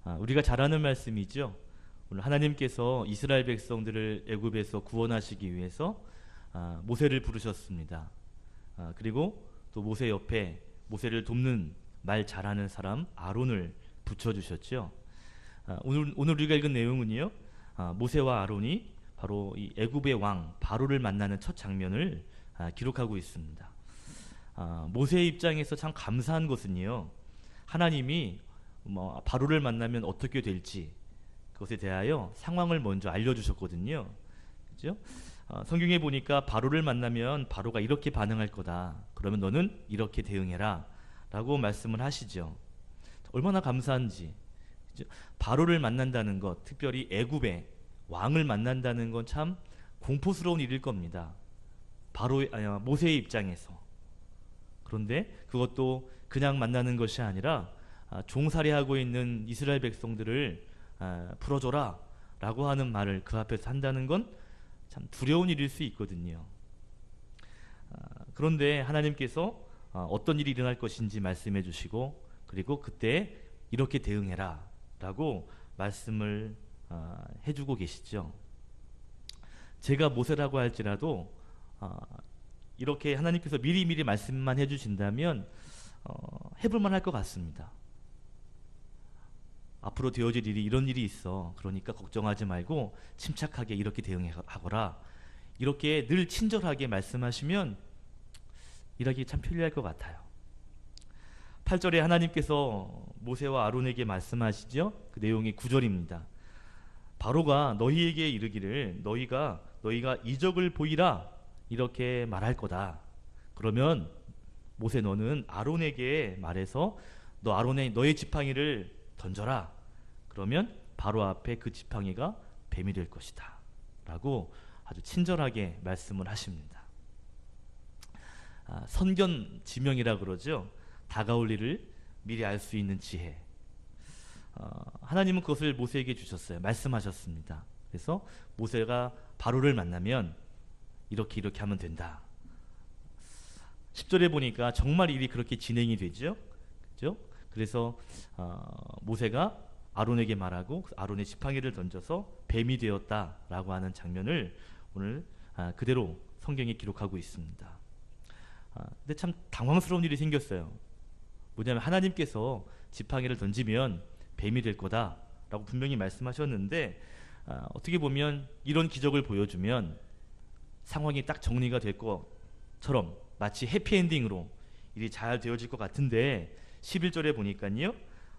우리가 잘 아는 말씀이죠. 오늘 하나님께서 이스라엘 백성들을 애굽에서 구원하시기 위해서 모세를 부르셨습니다. 그리고 또 모세 옆에 모세를 돕는 말 잘하는 사람 아론을 붙여주셨죠. 오늘 우리가 읽은 내용은요, 모세와 아론이 바로 이 애굽의 왕 바로를 만나는 첫 장면을 기록하고 있습니다. 모세의 입장에서 참 감사한 것은요, 하나님이 바로를 만나면 어떻게 될지 그것에 대하여 상황을 먼저 알려주셨거든요. 그죠? 성경에 보니까 바로를 만나면 바로가 이렇게 반응할 거다. 그러면 너는 이렇게 대응해라 라고 말씀을 하시죠. 얼마나 감사한지. 그죠? 바로를 만난다는 것, 특별히 애굽의 왕을 만난다는 건 참 공포스러운 일일 겁니다. 모세의 입장에서. 그런데 그것도 그냥 만나는 것이 아니라 종살이하고 있는 이스라엘 백성들을 풀어줘라 라고 하는 말을 그 앞에서 한다는 건 참 두려운 일일 수 있거든요. 그런데 하나님께서 어떤 일이 일어날 것인지 말씀해 주시고, 그리고 그때 이렇게 대응해라 라고 말씀을 해주고 계시죠. 제가 모세라고 할지라도 이렇게 하나님께서 미리미리 말씀만 해주신다면 해볼만 할 것 같습니다. 앞으로 되어질 일이 이런 일이 있어. 그러니까 걱정하지 말고 침착하게 이렇게 대응하거라. 이렇게 늘 친절하게 말씀하시면 일하기 참 편리할 것 같아요. 8절에 하나님께서 모세와 아론에게 말씀하시죠. 그 내용이 9절입니다. 바로가 너희에게 이르기를 너희가 이적을 보이라 이렇게 말할 거다. 그러면 모세 너는 아론에게 말해서 너의 지팡이를 던져라. 그러면 바로 앞에 그 지팡이가 뱀이 될 것이다 라고 아주 친절하게 말씀을 하십니다. 선견지명이라 그러죠. 다가올 일을 미리 알 수 있는 지혜. 하나님은 그것을 모세에게 주셨어요. 말씀하셨습니다. 그래서 모세가 바로를 만나면 이렇게 하면 된다. 10절에 보니까 정말 일이 그렇게 진행이 되죠. 그죠? 그래서 모세가 아론에게 말하고 아론의 지팡이를 던져서 뱀이 되었다라고 하는 장면을 오늘 그대로 성경에 기록하고 있습니다. 근데 참 당황스러운 일이 생겼어요. 뭐냐면 하나님께서 지팡이를 던지면 뱀이 될 거다라고 분명히 말씀하셨는데 어떻게 보면 이런 기적을 보여주면 상황이 딱 정리가 될 것처럼 마치 해피엔딩으로 일이 잘 되어질 것 같은데 11절에 보니까요,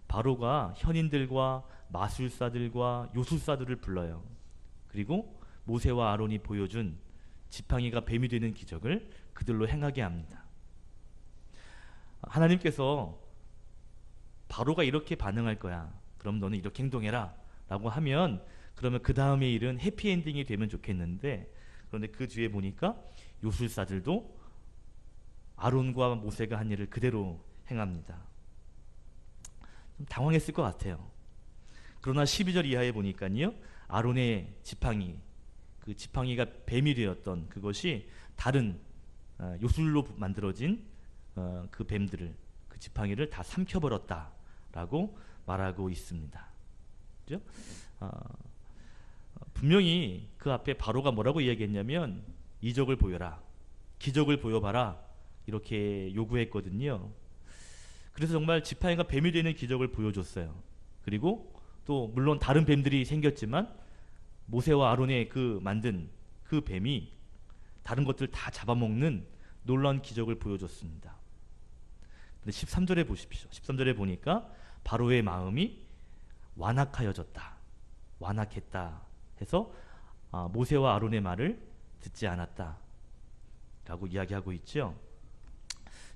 바로가 현인들과 마술사들과 요술사들을 불러요. 그리고 모세와 아론이 보여준 지팡이가 뱀이 되는 기적을 그들로 행하게 합니다. 하나님께서 바로가 이렇게 반응할 거야. 그럼 너는 이렇게 행동해라 라고 하면 그러면 그 다음의 일은 해피엔딩이 되면 좋겠는데, 그런데 그 뒤에 보니까 요술사들도 아론과 모세가 한 일을 그대로 행합니다. 좀 당황했을 것 같아요. 그러나 12절 이하에 보니까요, 아론의 지팡이, 그 지팡이가 뱀이 되었던 그것이 다른 요술로 만들어진 그 뱀들을, 그 지팡이를 다 삼켜버렸다라고 말하고 있습니다. 그죠? 분명히 그 앞에 바로가 뭐라고 이야기했냐면 이적을 보여라, 기적을 보여봐라 이렇게 요구했거든요. 그래서 정말 지팡이가 뱀이 되는 기적을 보여줬어요. 그리고 또 물론 다른 뱀들이 생겼지만 모세와 아론의 그 만든 그 뱀이 다른 것들 다 잡아먹는 놀라운 기적을 보여줬습니다. 근데 13절에 보십시오. 13절에 보니까 바로의 마음이 완악하여졌다, 완악했다 해서 모세와 아론의 말을 듣지 않았다 라고 이야기하고 있죠.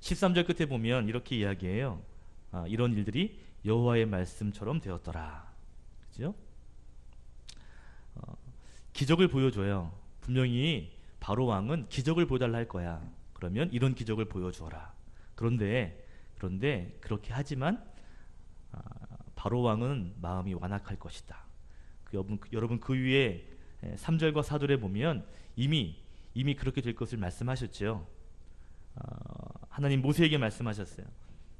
13절 끝에 보면 이렇게 이야기해요. 이런 일들이 여호와의 말씀처럼 되었더라. 그죠? 기적을 보여줘요. 분명히 바로 왕은 기적을 보여달라 할 거야. 그러면 이런 기적을 보여주어라. 그런데 그렇게 하지만 바로 왕은 마음이 완악할 것이다. 여러분 그 위에 3절과 4절에 보면 이미 그렇게 될 것을 말씀하셨죠. 하나님 모세에게 말씀하셨어요.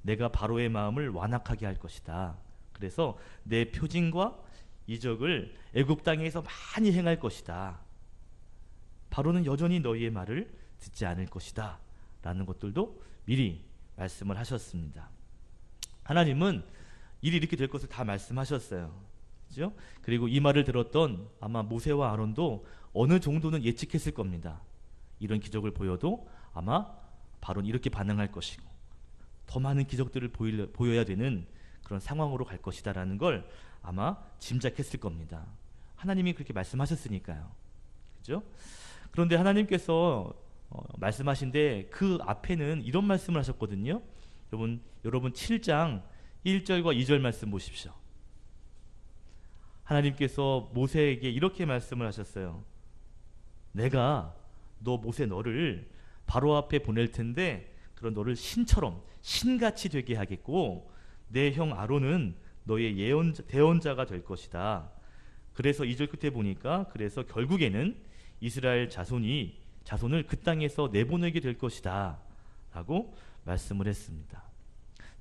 내가 바로의 마음을 완악하게 할 것이다. 그래서 내 표징과 이적을 애굽 땅에서 많이 행할 것이다. 바로는 여전히 너희의 말을 듣지 않을 것이다. 라는 것들도 미리 말씀을 하셨습니다. 하나님은 일이 이렇게 될 것을 다 말씀하셨어요. 그렇죠? 그리고 이 말을 들었던 아마 모세와 아론도 어느 정도는 예측했을 겁니다. 이런 기적을 보여도 아마 바로는 이렇게 반응할 것이고 더 많은 기적들을 보여야 되는 그런 상황으로 갈 것이다 라는 걸 아마 짐작했을 겁니다. 하나님이 그렇게 말씀하셨으니까요. 그렇죠? 그런데 하나님께서 말씀하신데 그 앞에는 이런 말씀을 하셨거든요. 여러분 7장 1절과 2절 말씀 보십시오. 하나님께서 모세에게 이렇게 말씀을 하셨어요. 내가 모세 너를 바로 앞에 보낼 텐데 그런 너를 신처럼 신같이 되게 하겠고 내 형 아론은 너의 대언자가 될 것이다. 그래서 2절 끝에 보니까 그래서 결국에는 이스라엘 자손을 그 땅에서 내보내게 될 것이다 라고 말씀을 했습니다.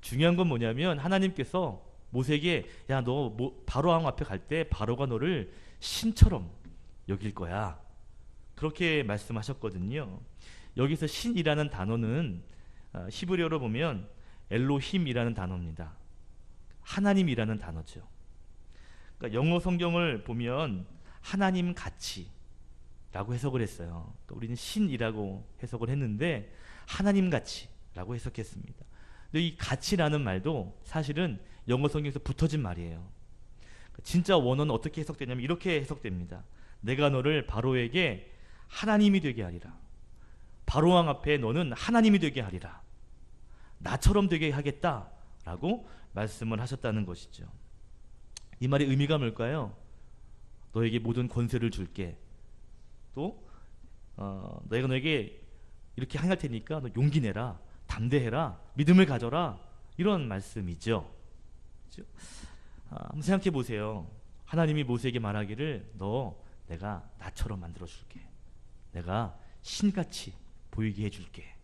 중요한 건 뭐냐면 하나님께서 모세에게 야 너 바로 왕 앞에 갈 때 바로가 너를 신처럼 여길 거야 그렇게 말씀하셨거든요. 여기서 신이라는 단어는 히브리어로 보면 엘로힘이라는 단어입니다. 하나님이라는 단어죠. 그러니까 영어 성경을 보면 하나님 같이 라고 해석을 했어요. 또 우리는 신이라고 해석을 했는데 하나님 같이 라고 해석했습니다. 근데 이 같이라는 말도 사실은 영어 성경에서 붙어진 말이에요. 진짜 원어는 어떻게 해석되냐면 이렇게 해석됩니다. 내가 너를 바로에게 하나님이 되게 하리라. 바로왕 앞에 너는 하나님이 되게 하리라. 나처럼 되게 하겠다 라고 말씀을 하셨다는 것이죠. 이 말의 의미가 뭘까요? 너에게 모든 권세를 줄게. 또 내가 너에게 이렇게 행할 테니까 너 용기 내라. 담대해라. 믿음을 가져라. 이런 말씀이죠. 그렇죠? 한번 생각해 보세요. 하나님이 모세에게 말하기를 내가 나처럼 만들어 줄게. 내가 신같이 보이게 해줄게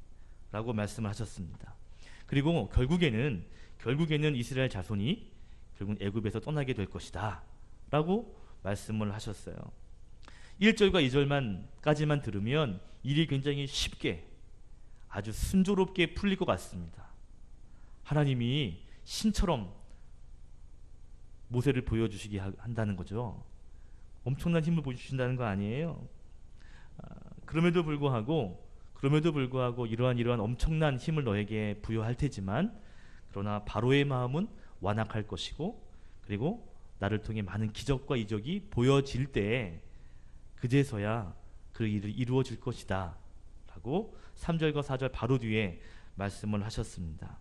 라고 말씀을 하셨습니다. 그리고 결국에는 이스라엘 자손이 결국 애굽에서 떠나게 될 것이다 라고 말씀을 하셨어요. 1절과 2절까지만 들으면 일이 굉장히 쉽게 아주 순조롭게 풀릴 것 같습니다. 하나님이 신처럼 모세를 보여주시게 한다는 거죠. 엄청난 힘을 보여주신다는 거 아니에요. 그럼에도 불구하고 이러한 엄청난 힘을 너에게 부여할 테지만 그러나 바로의 마음은 완악할 것이고 그리고 나를 통해 많은 기적과 이적이 보여질 때 그제서야 그 일을 이루어질 것이다 라고 3절과 4절 바로 뒤에 말씀을 하셨습니다.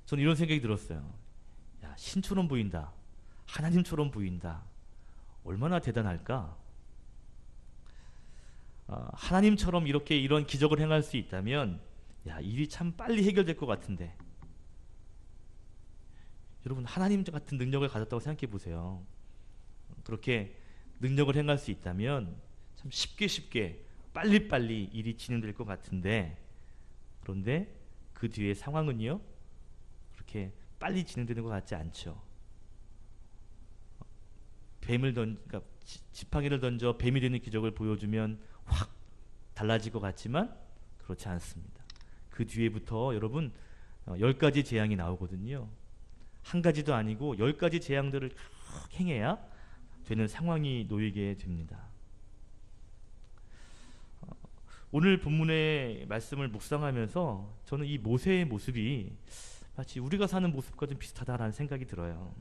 저는 이런 생각이 들었어요. 야, 신처럼 보인다. 하나님처럼 보인다. 얼마나 대단할까? 하나님처럼 이런 기적을 행할 수 있다면 일이 참 빨리 해결될 것 같은데 여러분 하나님 같은 능력을 가졌다고 생각해 보세요. 그렇게 능력을 행할 수 있다면 참 쉽게 빨리빨리 일이 진행될 것 같은데 그런데 그 뒤에 상황은요 그렇게 빨리 진행되는 것 같지 않죠. 그러니까 지팡이를 던져 뱀이 되는 기적을 보여주면 확 달라질 것 같지만 그렇지 않습니다. 그 뒤에부터 여러분 10가지 재앙이 나오거든요. 한 가지도 아니고 10가지 재앙들을 행해야 되는 상황이 놓이게 됩니다. 오늘 본문의 말씀을 묵상하면서 저는 이 모세의 모습이 마치 우리가 사는 모습과 좀 비슷하다라는 생각이 들어요.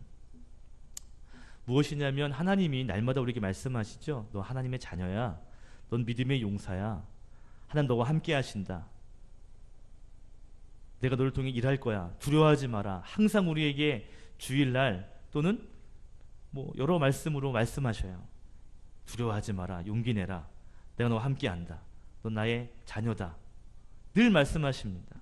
무엇이냐면 하나님이 날마다 우리에게 말씀하시죠. 너 하나님의 자녀야. 넌 믿음의 용사야. 하나님 너와 함께 하신다. 내가 너를 통해 일할 거야. 두려워하지 마라. 항상 우리에게 주일날 또는 여러 말씀으로 말씀하셔요. 두려워하지 마라. 용기 내라. 내가 너와 함께 한다. 넌 나의 자녀다. 늘 말씀하십니다.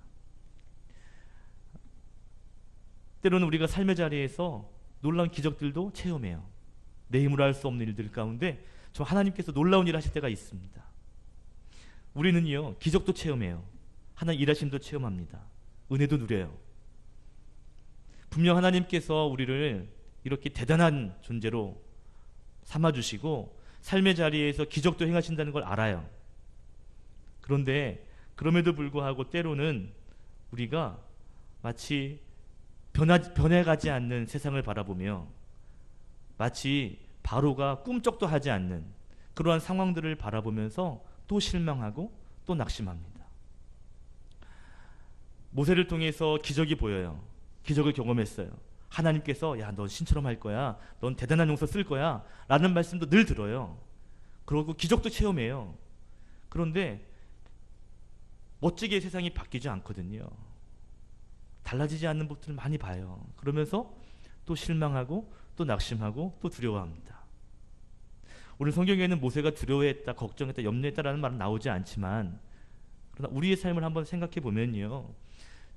때로는 우리가 삶의 자리에서 놀라운 기적들도 체험해요. 내 힘으로 할 수 없는 일들 가운데 저 하나님께서 놀라운 일을 하실 때가 있습니다. 우리는요 기적도 체험해요. 하나님 일하심도 체험합니다. 은혜도 누려요. 분명 하나님께서 우리를 이렇게 대단한 존재로 삼아주시고 삶의 자리에서 기적도 행하신다는 걸 알아요. 그런데 그럼에도 불구하고 때로는 우리가 마치 변해가지 않는 세상을 바라보며 마치 바로가 꿈쩍도 하지 않는 그러한 상황들을 바라보면서 또 실망하고 또 낙심합니다. 모세를 통해서 기적이 보여요. 기적을 경험했어요. 하나님께서 야, 넌 신처럼 할 거야. 넌 대단한 용서 쓸 거야. 라는 말씀도 늘 들어요. 그리고 기적도 체험해요. 그런데 멋지게 세상이 바뀌지 않거든요. 달라지지 않는 것들을 많이 봐요. 그러면서 또 실망하고 또 낙심하고 또 두려워합니다. 오늘 성경에는 모세가 두려워했다, 걱정했다, 염려했다라는 말은 나오지 않지만 그러나 우리의 삶을 한번 생각해 보면요.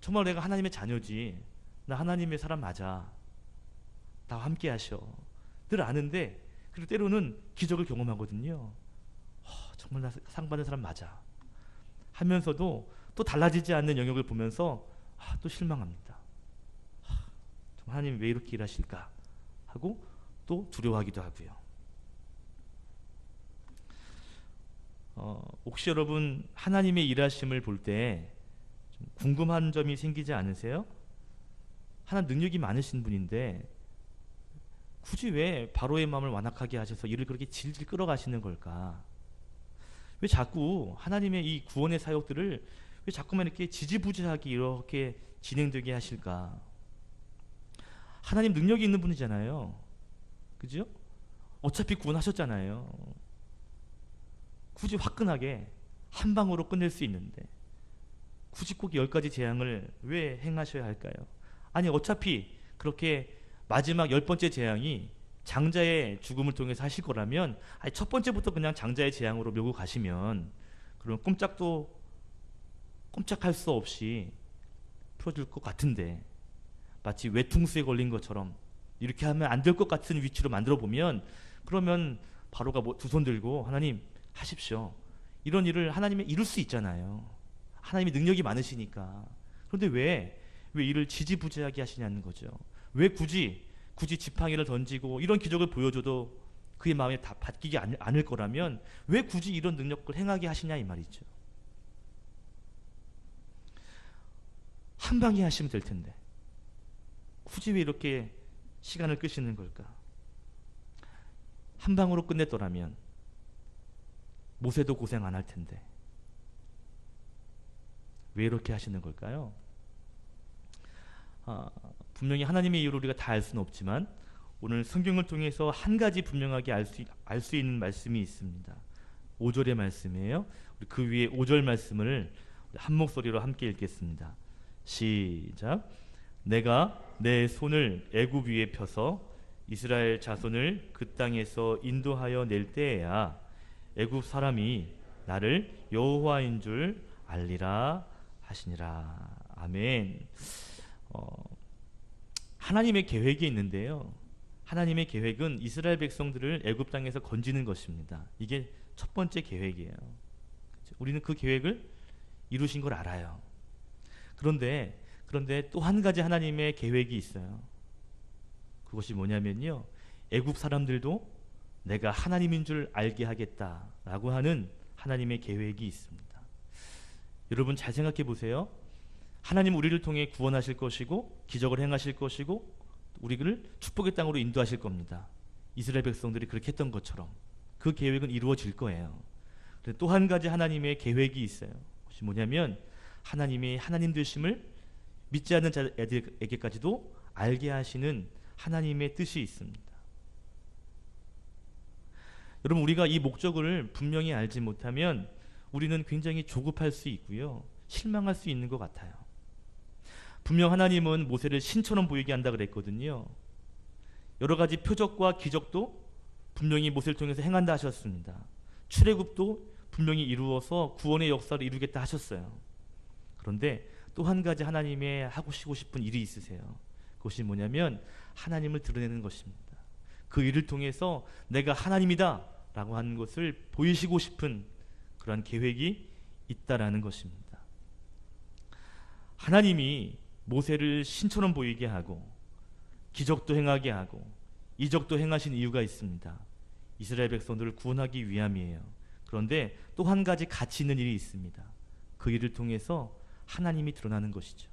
정말 내가 하나님의 자녀지. 나 하나님의 사람 맞아. 나와 함께 하셔. 늘 아는데 그리고 때로는 기적을 경험하거든요. 정말 나 상 받는 사람 맞아. 하면서도 또 달라지지 않는 영역을 보면서 또 실망합니다. 정말 하나님 왜 이렇게 일하실까 하고 또 두려워하기도 하고요. 혹시 여러분 하나님의 일하심을 볼 때 궁금한 점이 생기지 않으세요? 하나님 능력이 많으신 분인데 굳이 왜 바로의 마음을 완악하게 하셔서 일을 그렇게 질질 끌어가시는 걸까? 왜 자꾸 하나님의 이 구원의 사역들을 왜 자꾸만 이렇게 지지부진하게 이렇게 진행되게 하실까? 하나님 능력이 있는 분이잖아요. 그죠? 어차피 구원하셨잖아요. 굳이 화끈하게 한 방으로 끝낼 수 있는데 굳이 꼭 10가지 재앙을 왜 행하셔야 할까요? 아니 어차피 그렇게 마지막 10번째 재앙이 장자의 죽음을 통해서 하실 거라면 첫 번째부터 그냥 장자의 재앙으로 밀고 가시면 그럼 꼼짝할 수 없이 풀어줄 것 같은데 마치 외퉁수에 걸린 것처럼 이렇게 하면 안 될 것 같은 위치로 만들어 보면 그러면 바로가 두 손 들고 하나님 하십시오. 이런 일을 하나님이 이룰 수 있잖아요. 하나님이 능력이 많으시니까. 그런데 왜 일을 지지부진하게 하시냐는 거죠. 왜 굳이 지팡이를 던지고 이런 기적을 보여줘도 그의 마음에 다 받기지 않을 거라면 왜 굳이 이런 능력을 행하게 하시냐 이 말이죠. 한 방에 하시면 될 텐데 굳이 왜 이렇게 시간을 끄시는 걸까? 한 방으로 끝냈더라면 모세도 고생 안 할 텐데 왜 이렇게 하시는 걸까요? 분명히 하나님의 이유를 우리가 다 알 수는 없지만 오늘 성경을 통해서 한 가지 분명하게 알 수 있는 말씀이 있습니다. 5절의 말씀이에요. 우리 그 위에 5절 말씀을 한 목소리로 함께 읽겠습니다. 시작. 내가 내 손을 애굽 위에 펴서 이스라엘 자손을 그 땅에서 인도하여 낼 때에야 애굽 사람이 나를 여호와인 줄 알리라 하시니라. 아멘. 하나님의 계획이 있는데요. 하나님의 계획은 이스라엘 백성들을 애굽 땅에서 건지는 것입니다. 이게 첫 번째 계획이에요. 우리는 그 계획을 이루신 걸 알아요. 그런데 또 한 가지 하나님의 계획이 있어요. 그것이 뭐냐면요. 애굽 사람들도 내가 하나님인 줄 알게 하겠다라고 하는 하나님의 계획이 있습니다. 여러분 잘 생각해 보세요. 하나님 우리를 통해 구원하실 것이고 기적을 행하실 것이고 우리를 축복의 땅으로 인도하실 겁니다. 이스라엘 백성들이 그렇게 했던 것처럼 그 계획은 이루어질 거예요. 또 한 가지 하나님의 계획이 있어요. 그것이 뭐냐면 하나님이 하나님 되심을 믿지 않는 자들에게까지도 알게 하시는 하나님의 뜻이 있습니다. 여러분 우리가 이 목적을 분명히 알지 못하면 우리는 굉장히 조급할 수 있고요. 실망할 수 있는 것 같아요. 분명 하나님은 모세를 신처럼 보이게 한다 그랬거든요. 여러 가지 표적과 기적도 분명히 모세를 통해서 행한다 하셨습니다. 출애굽도 분명히 이루어서 구원의 역사를 이루겠다 하셨어요. 그런데 또 한 가지 하나님의 하고 싶은 일이 있으세요. 그것이 뭐냐면 하나님을 드러내는 것입니다. 그 일을 통해서 내가 하나님이다 라고 하는 것을 보이시고 싶은 그러한 계획이 있다라는 것입니다. 하나님이 모세를 신처럼 보이게 하고 기적도 행하게 하고 이적도 행하신 이유가 있습니다. 이스라엘 백성들을 구원하기 위함이에요. 그런데 또 한 가지 가치 있는 일이 있습니다. 그 일을 통해서 하나님이 드러나는 것이죠.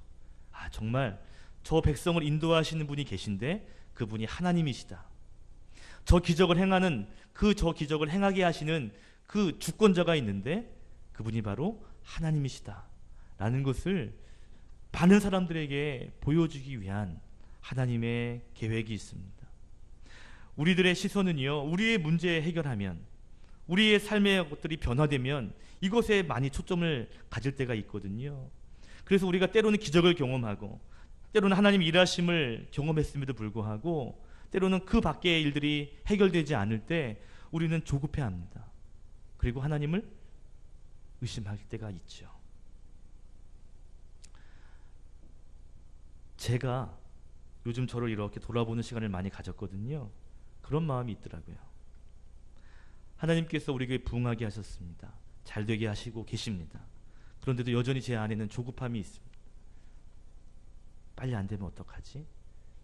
정말 저 백성을 인도하시는 분이 계신데 그분이 하나님이시다. 저 기적을 행하게 하시는 그 주권자가 있는데 그분이 바로 하나님이시다 라는 것을 많은 사람들에게 보여주기 위한 하나님의 계획이 있습니다. 우리들의 시선은요, 우리의 문제 해결하면, 우리의 삶의 것들이 변화되면 이것에 많이 초점을 가질 때가 있거든요. 그래서 우리가 때로는 기적을 경험하고 때로는 하나님 일하심을 경험했음에도 불구하고 때로는 그 밖의 일들이 해결되지 않을 때 우리는 조급해합니다. 그리고 하나님을 의심할 때가 있죠. 제가 요즘 저를 이렇게 돌아보는 시간을 많이 가졌거든요. 그런 마음이 있더라고요. 하나님께서 우리에게 부응하게 하셨습니다. 잘 되게 하시고 계십니다. 그런데도 여전히 제 안에는 조급함이 있습니다. 빨리 안 되면 어떡하지?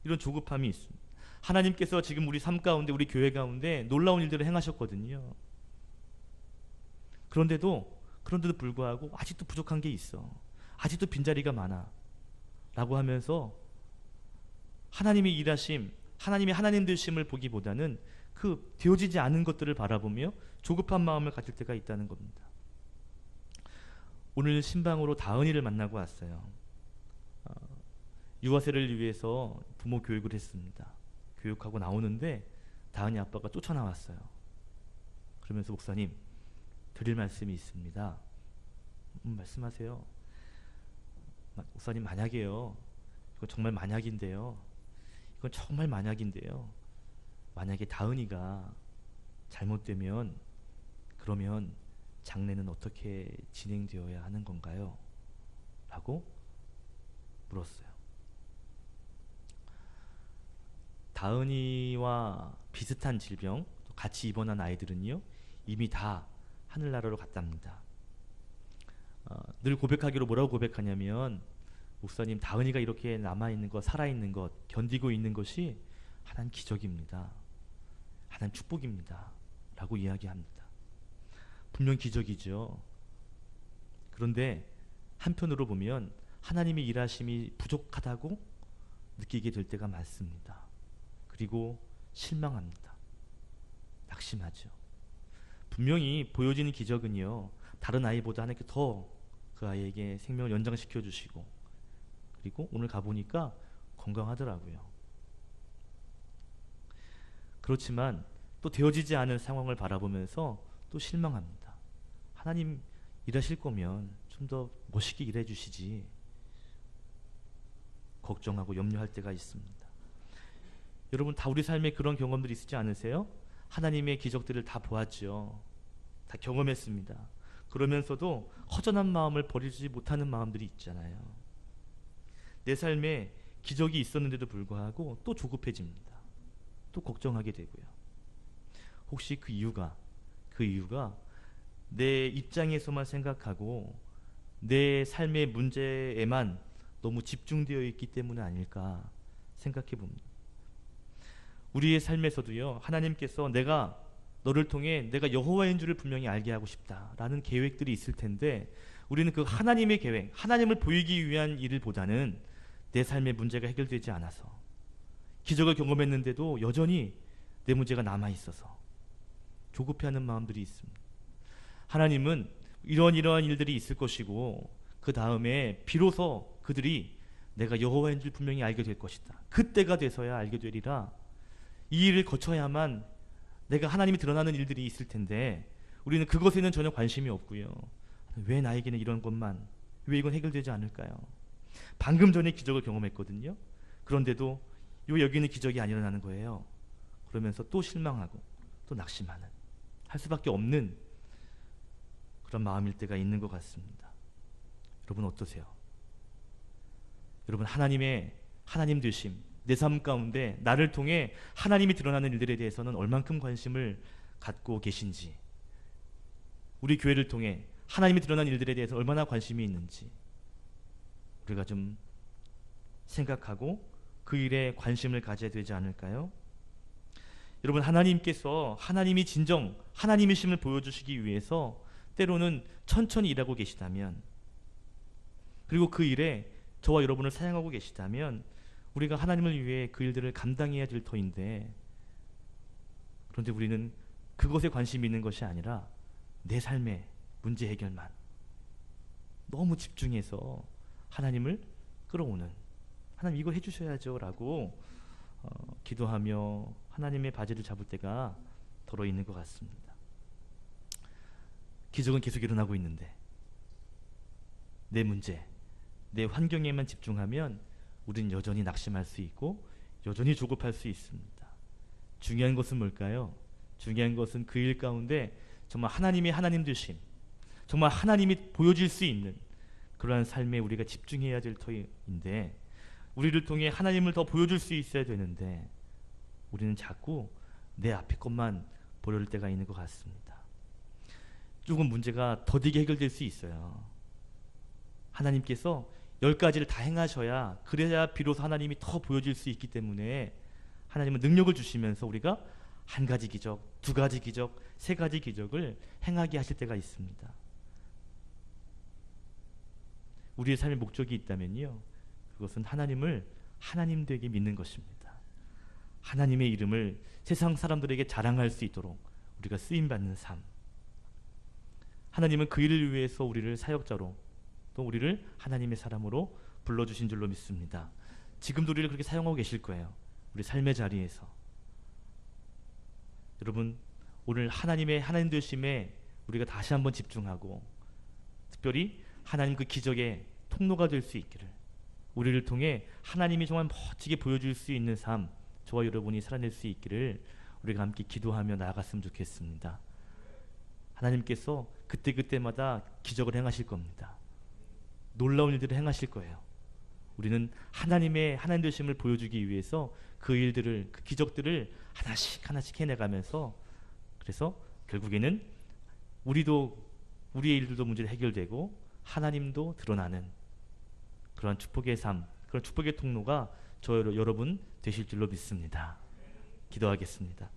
이런 조급함이 있습니다. 하나님께서 지금 우리 삶 가운데, 우리 교회 가운데 놀라운 일들을 행하셨거든요. 그런데도 불구하고 아직도 부족한 게 있어. 아직도 빈자리가 많아. 라고 하면서 하나님의 일하심, 하나님의 하나님 되심을 보기보다는 그 되어지지 않은 것들을 바라보며 조급한 마음을 가질 때가 있다는 겁니다. 오늘 신방으로 다은이를 만나고 왔어요. 유아세를 위해서 부모 교육을 했습니다. 교육하고 나오는데 다은이 아빠가 쫓아나왔어요. 그러면서 목사님, 드릴 말씀이 있습니다. 말씀하세요. 목사님, 만약에요, 이건 정말 만약인데요, 만약에 다은이가 잘못되면 그러면 장례는 어떻게 진행되어야 하는 건가요? 라고 물었어요. 다은이와 비슷한 질병, 같이 입원한 아이들은요, 이미 다 하늘나라로 갔답니다. 늘 고백하기로 뭐라고 고백하냐면, 목사님, 다은이가 이렇게 남아있는 것, 살아있는 것, 견디고 있는 것이 하나님 기적입니다. 하나님 축복입니다. 라고 이야기합니다. 분명 기적이죠. 그런데 한편으로 보면 하나님의 일하심이 부족하다고 느끼게 될 때가 많습니다. 그리고 실망합니다. 낙심하죠. 분명히 보여지는 기적은요, 다른 아이보다 하나님께 더 그 아이에게 생명을 연장시켜 주시고, 그리고 오늘 가보니까 건강하더라고요. 그렇지만 또 되어지지 않은 상황을 바라보면서 또 실망합니다. 하나님 일하실 거면 좀 더 멋있게 일해 주시지. 걱정하고 염려할 때가 있습니다. 여러분, 다 우리 삶에 그런 경험들이 있지 않으세요? 하나님의 기적들을 다 보았죠. 다 경험했습니다. 그러면서도 허전한 마음을 버리지 못하는 마음들이 있잖아요. 내 삶에 기적이 있었는데도 불구하고 또 조급해집니다. 또 걱정하게 되고요. 혹시 그 이유가 내 입장에서만 생각하고 내 삶의 문제에만 너무 집중되어 있기 때문은 아닐까 생각해 봅니다. 우리의 삶에서도요, 하나님께서 내가 너를 통해 내가 여호와인 줄을 분명히 알게 하고 싶다라는 계획들이 있을 텐데, 우리는 그 하나님의 계획, 하나님을 보이기 위한 일을 보다는 내 삶의 문제가 해결되지 않아서, 기적을 경험했는데도 여전히 내 문제가 남아있어서 조급해하는 마음들이 있습니다. 하나님은 이러한 일들이 있을 것이고, 그 다음에 비로소 그들이 내가 여호와인 줄 분명히 알게 될 것이다. 그때가 돼서야 알게 되리라. 이 일을 거쳐야만 내가 하나님이 드러나는 일들이 있을 텐데, 우리는 그것에는 전혀 관심이 없고요. 왜 나에게는 이런 것만, 왜 이건 해결되지 않을까요? 방금 전에 기적을 경험했거든요. 그런데도 여기는 기적이 안 일어나는 거예요. 그러면서 또 실망하고 또 낙심하는, 할 수밖에 없는 그런 마음일 때가 있는 것 같습니다. 여러분 어떠세요? 여러분, 하나님 되심, 내 삶 가운데 나를 통해 하나님이 드러나는 일들에 대해서는 얼만큼 관심을 갖고 계신지, 우리 교회를 통해 하나님이 드러나는 일들에 대해서 얼마나 관심이 있는지 우리가 좀 생각하고 그 일에 관심을 가져야 되지 않을까요? 여러분, 하나님께서 하나님이 진정 하나님이심을 보여주시기 위해서 때로는 천천히 일하고 계시다면, 그리고 그 일에 저와 여러분을 사용하고 계시다면 우리가 하나님을 위해 그 일들을 감당해야 될 터인데, 그런데 우리는 그것에 관심이 있는 것이 아니라 내 삶의 문제 해결만 너무 집중해서 하나님을 끌어오는, 하나님 이거 해주셔야죠 라고 기도하며 하나님의 바지를 잡을 때가 덜어 있는 것 같습니다. 기적은 계속 일어나고 있는데 내 문제, 내 환경에만 집중하면 우린 여전히 낙심할 수 있고 여전히 조급할 수 있습니다. 중요한 것은 뭘까요? 중요한 것은 그 일 가운데 정말 하나님이 하나님 되심, 정말 하나님이 보여질 수 있는 그러한 삶에 우리가 집중해야 될 터인데, 우리를 통해 하나님을 더 보여줄 수 있어야 되는데 우리는 자꾸 내 앞에 것만 보려할 때가 있는 것 같습니다. 조금 문제가 더디게 해결될 수 있어요. 하나님께서 10가지를 다 행하셔야, 그래야 비로소 하나님이 더 보여질 수 있기 때문에 하나님은 능력을 주시면서 우리가 1가지 기적, 2가지 기적, 3가지 기적을 행하게 하실 때가 있습니다. 우리의 삶의 목적이 있다면요, 그것은 하나님을 하나님 되게 믿는 것입니다. 하나님의 이름을 세상 사람들에게 자랑할 수 있도록 우리가 쓰임받는 삶. 하나님은 그 일을 위해서 우리를 사역자로, 또 우리를 하나님의 사람으로 불러주신 줄로 믿습니다. 지금도 우리를 그렇게 사용하고 계실 거예요. 우리 삶의 자리에서. 여러분, 오늘 하나님의 하나님 되심에 우리가 다시 한번 집중하고, 특별히 하나님 그 기적의 통로가 될 수 있기를, 우리를 통해 하나님이 정말 멋지게 보여줄 수 있는 삶, 저와 여러분이 살아낼 수 있기를 우리가 함께 기도하며 나아갔으면 좋겠습니다. 하나님께서 그때그때마다 기적을 행하실 겁니다. 놀라운 일들을 행하실 거예요. 우리는 하나님의 하나님 되심을 보여주기 위해서 그 일들을, 그 기적들을 하나씩 하나씩 해내가면서, 그래서 결국에는 우리의 일들도 문제를 해결되고 하나님도 드러나는 그런 축복의 삶, 그런 축복의 통로가 저 여러분 되실 줄로 믿습니다. 기도하겠습니다.